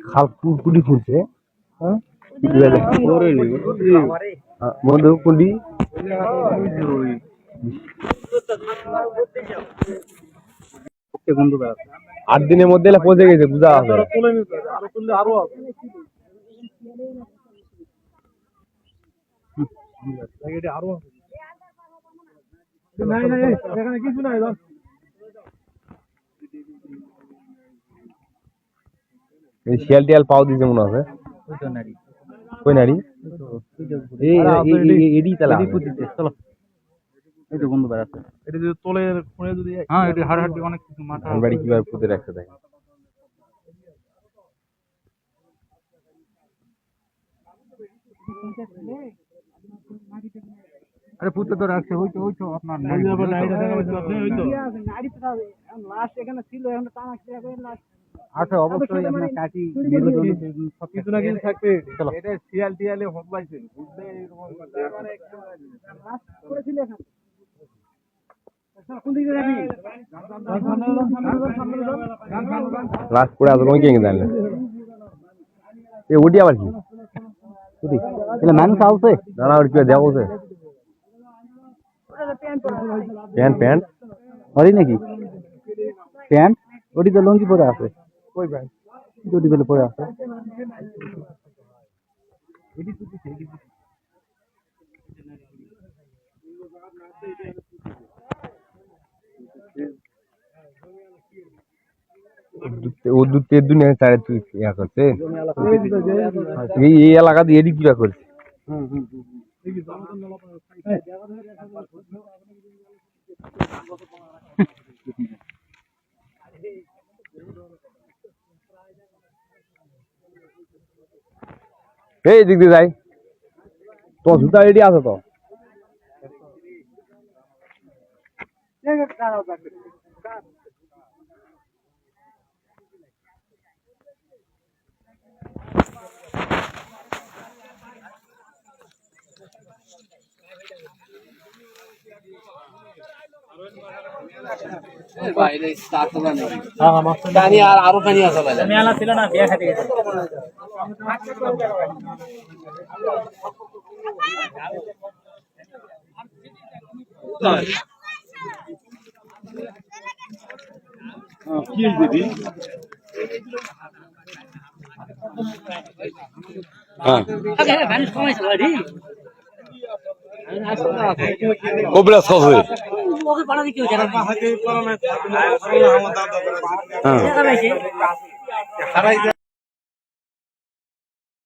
খাল কুড়ি ফুটছে বন্ধু কুড়ি 8 দিনের মধ্যে পৌঁছে গেছে বুঝা হবে শিয়াল টিয়াল পাও দিছে মনে আছে কই নারী এডি তালা চলো এই তো বন্ধু বেড়াচ্ছে এটা যদি তোলের খুঁড়ে যদি হ্যাঁ এটা হাড় হাড় অনেক কিছু মাথা বাড়ি কিভাবে পুঁতে রাখতে থাকে আরে পুঁতে তো রাখছে ওই তো আপনার লাস্ট এখানে ছিল এখন টানা লাস্ট আচ্ছা অবশ্যই আপনার কাটি সব কিছু না কিছু থাকবে এটা শিয়াল টিয়ালে হতলাইছে বুঝতে এরকম লাস্ট করেছিল এখানে লাস্ট করে আজ রঙ কেন জানলে এ ওডি আবার কি ওডি এলা মানুষ আউছে দাঁড়া আর কি দেওয়া আছে প্যান্ট হরি নাকি প্যান্ট ওডি তো লঙ্গি পরে আছে কই ভাই ওডি বলে পরে আছে এডি তুই এডি ও দুধের দুনিয়া চারে তুই ইয়া করছে এই এলাকা দিয়ে এডি কিবা করছে এই দিক দিয়ে যাই তো জুতা রেডি আছে তো আরো পানি ছিল না বিয়া খাতে গেছে কি দিদি হ্যাঁ মানুষ কমাইছে ভাই কোবরা সবে ওকে পাড়া দিকে যারা হাতে পড়া না হ্যাঁ